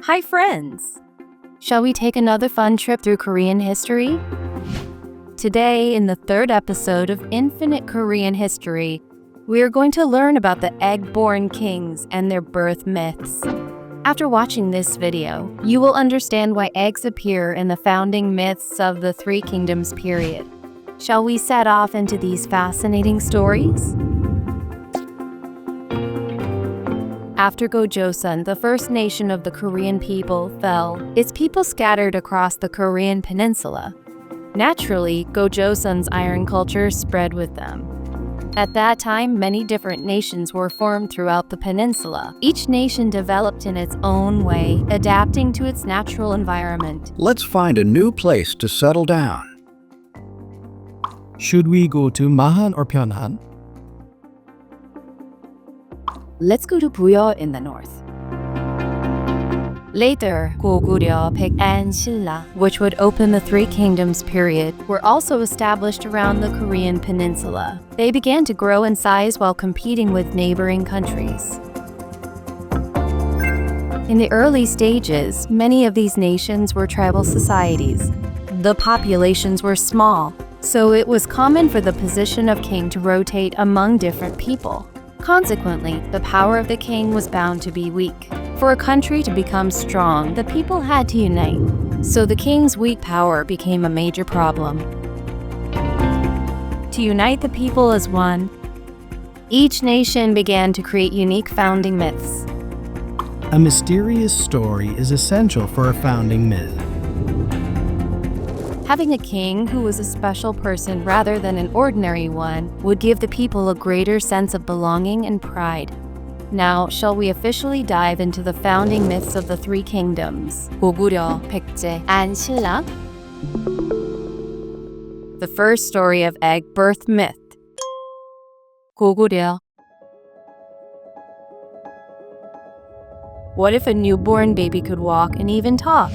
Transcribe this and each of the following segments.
Hi friends! Shall we take another fun trip through Korean history? Today, in the third episode of Infinite Korean History, we are going to learn about the egg-born kings and their birth myths. After watching this video, you will understand why eggs appear in the founding myths of the Three Kingdoms period. Shall we set off into these fascinating stories? After Goguryeo, the first nation of the Korean people, fell, its people scattered across the Korean peninsula. Naturally, Goguryeo iron culture spread with them. At that time, many different nations were formed throughout the peninsula. Each nation developed in its own way, adapting to its natural environment. Let's find a new place to settle down. Should we go to Mahan or Pyeongan? Let's go to Goguryeo in the north. Later, Goguryeo and Silla, which would open the Three Kingdoms period, were also established around the Korean peninsula. They began to grow in size while competing with neighboring countries. In the early stages, many of these nations were tribal societies. The populations were small, so it was common for the position of king to rotate among different people. Consequently, the power of the king was bound to be weak. For a country to become strong, the people had to unite. So the king's weak power became a major problem. To unite the people as one, each nation began to create unique founding myths. A mysterious story is essential for a founding myth. Having a king who was a special person rather than an ordinary one would give the people a greater sense of belonging and pride. Now, shall we officially dive into the founding myths of the Three Kingdoms, Goguryeo, Hyeokgeose, and Silla? The first story of egg birth myth. Goguryeo. What if a newborn baby could walk and even talk?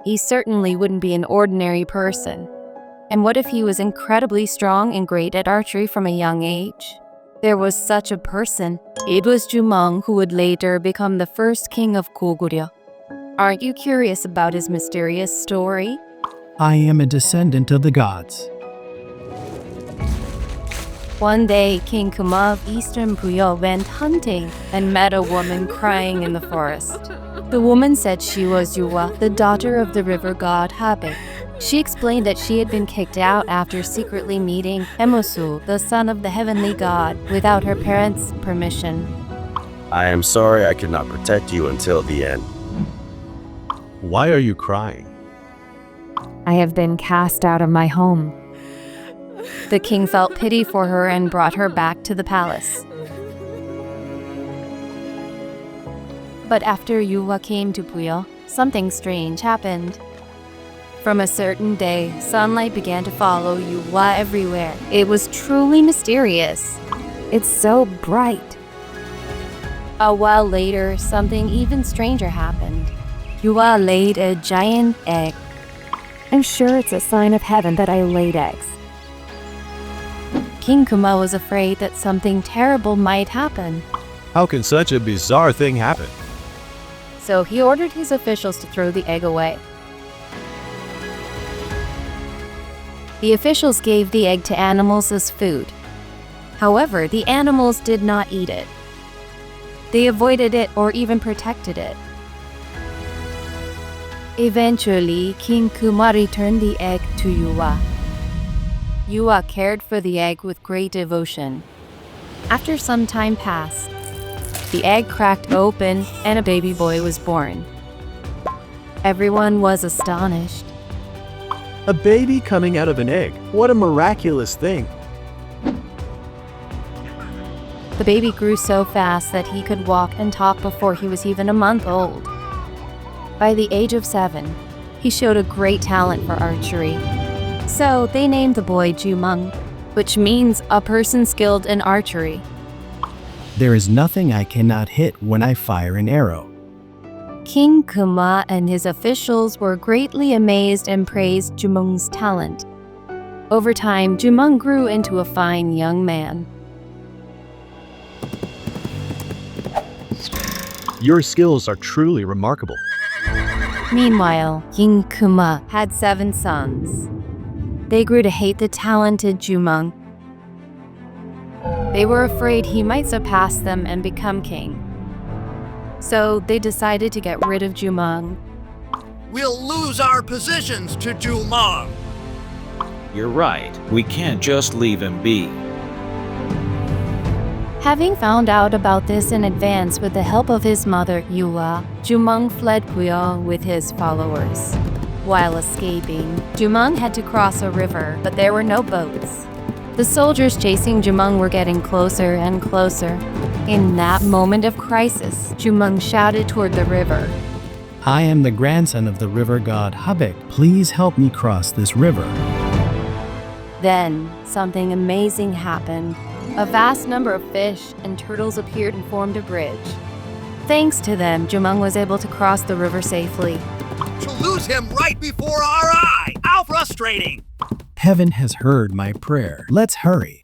He certainly wouldn't be an ordinary person. And what if he was incredibly strong and great at archery from a young age? There was such a person. It was Jumong who would later become the first king of Goguryeo. Aren't you curious about his mysterious story? I am a descendant of the gods. One day, King Kuma of Eastern Goguryeo went hunting and met a woman crying in the forest. The woman said she was Yuwa, the daughter of the river god Habe. She explained that she had been kicked out after secretly meeting Hyeokgeose, the son of the heavenly god, without her parents' permission. I am sorry I could not protect you until the end. Why are you crying? I have been cast out of my home. The king felt pity for her and brought her back to the palace. But after Yuwa came to Goguryeo, something strange happened. From a certain day, sunlight began to follow Yuwa everywhere. It was truly mysterious. It's so bright. A while later, something even stranger happened. Yuwa laid a giant egg. I'm sure it's a sign of heaven that I laid eggs. King Kuma was afraid that something terrible might happen. How can such a bizarre thing happen? So he ordered his officials to throw the egg away. The officials gave the egg to animals as food. However, the animals did not eat it. They avoided it or even protected it. Eventually, King Kuma returned the egg to Yuwa. Yuwa cared for the egg with great devotion. After some time passed, the egg cracked open and a baby boy was born. Everyone was astonished. A baby coming out of an egg. What a miraculous thing. The baby grew so fast that he could walk and talk before he was even a month old. By the age of 7, he showed a great talent for archery. So they named the boy Jumong, which means a person skilled in archery. There is nothing I cannot hit when I fire an arrow. King Kuma and his officials were greatly amazed and praised Jumong's talent. Over time, Jumong grew into a fine young man. Your skills are truly remarkable. Meanwhile, King Kuma had 7 sons. They grew to hate the talented Jumong. They were afraid he might surpass them and become king. So they decided to get rid of Jumong. We'll lose our positions to Jumong. You're right. We can't just leave him be. Having found out about this in advance with the help of his mother, Yua, Jumong fled Puyo with his followers. While escaping, Jumong had to cross a river, but there were no boats. The soldiers chasing Jumong were getting closer and closer. In that moment of crisis, Jumong shouted toward the river. I am the grandson of the river god Hyeokgeose. Please help me cross this river. Then, something amazing happened. A vast number of fish and turtles appeared and formed a bridge. Thanks to them, Jumong was able to cross the river safely. To lose him right before our eye! How frustrating! Heaven has heard my prayer. Let's hurry.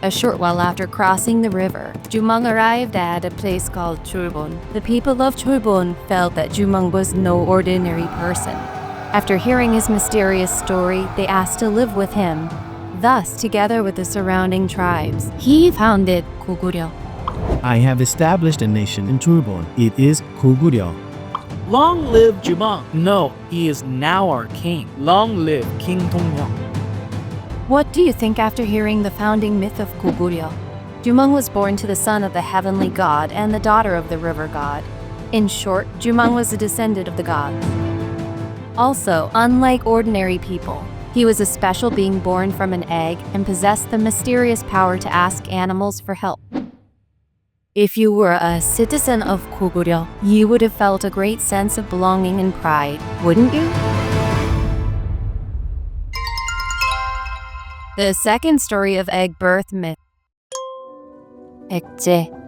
A short while after crossing the river, Jumong arrived at a place called Chulbon. The people of Chulbon felt that Jumong was no ordinary person. After hearing his mysterious story, they asked to live with him. Thus, together with the surrounding tribes, he founded Goguryeo. I have established a nation in Chulbon. It is Goguryeo. Long live Jumong. No, he is now our king. Long live King Dongyong. What do you think after hearing the founding myth of Goguryeo? Jumong was born to the son of the heavenly god and the daughter of the river god. In short, Jumong was a descendant of the gods. Also, unlike ordinary people, he was a special being born from an egg and possessed the mysterious power to ask animals for help. If you were a citizen of Goguryeo, you would have felt a great sense of belonging and pride, wouldn't you? The second story of egg birth myth. Hyeokgeose.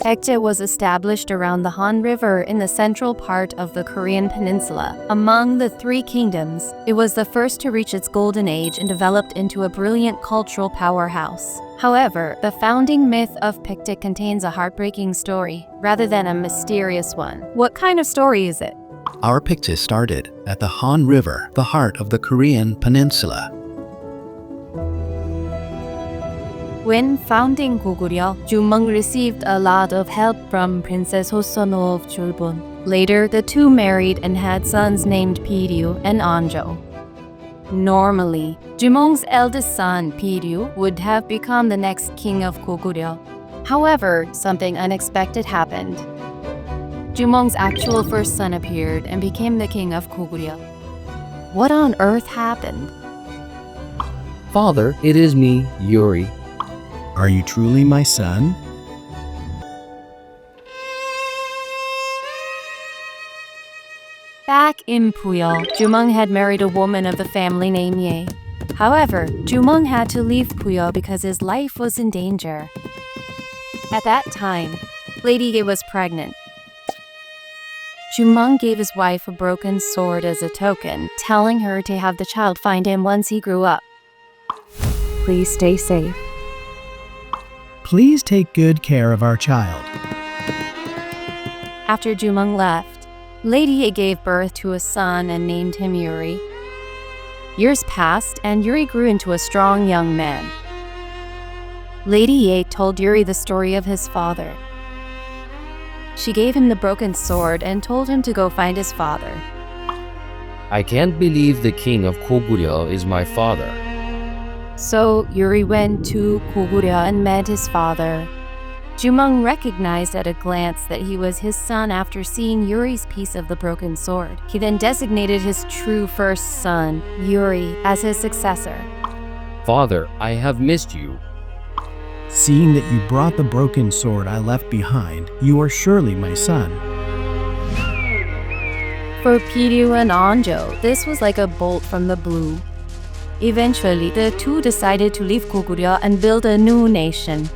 Hyeokgeose was established around the Han River in the central part of the Korean peninsula. Among the 3 kingdoms, it was the first to reach its golden age and developed into a brilliant cultural powerhouse. However, the founding myth of Hyeokgeose contains a heartbreaking story, rather than a mysterious one. What kind of story is it? Our Hyeokgeose started at the Han River, the heart of the Korean peninsula. When founding Goguryeo, Jumong received a lot of help from Princess Hosono of Chulbon. Later, the two married and had sons named Piryu and Anjo. Normally, Jumong's eldest son, Piryu, would have become the next king of Goguryeo. However, something unexpected happened. Jumong's actual first son appeared and became the king of Goguryeo. What on earth happened? Father, it is me, Yuri. Are you truly my son? Back in Puyo, Jumong had married a woman of the family named Ye. However, Jumong had to leave Puyo because his life was in danger. At that time, Lady Ye was pregnant. Jumong gave his wife a broken sword as a token, telling her to have the child find him once he grew up. Please stay safe. Please take good care of our child. After Jumong left, Lady Ye gave birth to a son and named him Yuri. Years passed and Yuri grew into a strong young man. Lady Ye told Yuri the story of his father. She gave him the broken sword and told him to go find his father. I can't believe the king of Goguryeo is my father. So Yuri went to Goguryeo and met his father. Jumong recognized at a glance that he was his son after seeing Yuri's piece of the broken sword. He then designated his true first son, Yuri, as his successor. Father, I have missed you. Seeing that you brought the broken sword I left behind, you are surely my son. For Piryu and Anjo, this was like a bolt from the blue. Eventually, the two decided to leave Goguryeo and build a new nation.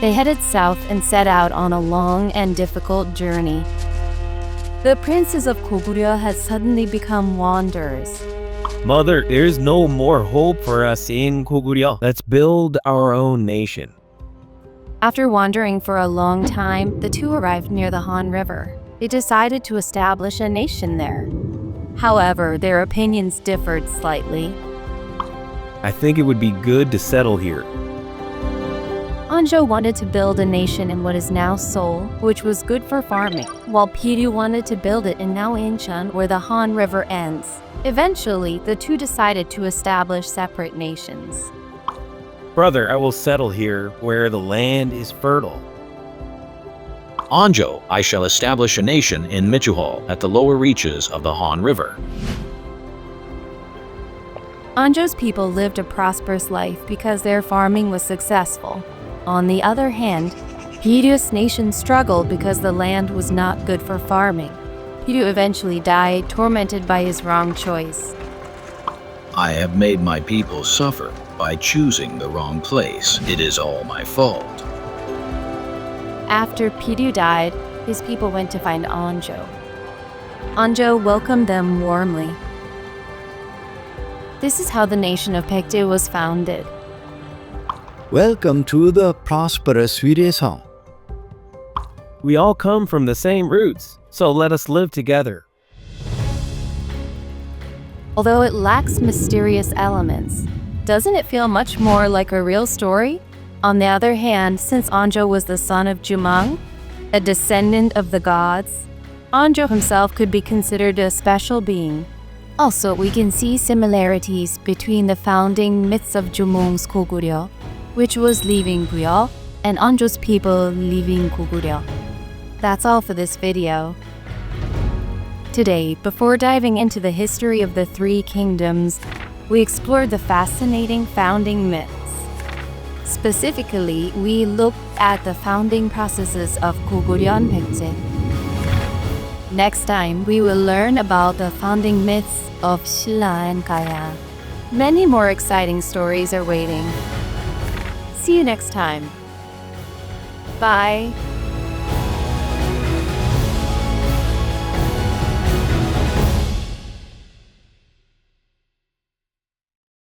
They headed south and set out on a long and difficult journey. The princes of Goguryeo had suddenly become wanderers. Mother, there's no more hope for us in Goguryeo. Let's build our own nation. After wandering for a long time, the two arrived near the Han River. They decided to establish a nation there. However, their opinions differed slightly. I think it would be good to settle here. Anjo wanted to build a nation in what is now Seoul, which was good for farming, while Piryu wanted to build it in now Incheon, where the Han River ends. Eventually, the two decided to establish separate nations. Brother, I will settle here where the land is fertile. Anjo, I shall establish a nation in Michuhol at the lower reaches of the Han River. Anjo's people lived a prosperous life because their farming was successful. On the other hand, Piryu's nation struggled because the land was not good for farming. Piryu eventually died, tormented by his wrong choice. I have made my people suffer by choosing the wrong place. It is all my fault. After Piryu died, his people went to find Anjo. Anjo welcomed them warmly. This is how the nation of Baekje was founded. Welcome to the prosperous Hyeokgeose. We all come from the same roots, so let us live together. Although it lacks mysterious elements, doesn't it feel much more like a real story? On the other hand, since Anjo was the son of Jumong, a descendant of the gods, Anjo himself could be considered a special being. Also, we can see similarities between the founding myths of Jumong's Goguryeo, which was leaving Guyeo, and Anjo's people leaving Goguryeo. That's all for this video. Today, before diving into the history of the three kingdoms, we explored the fascinating founding myths. Specifically, we looked at the founding processes of Goguryeo and Baekje. Next time, we will learn about the founding myths of Silla and Gaya. Many more exciting stories are waiting. See you next time. Bye.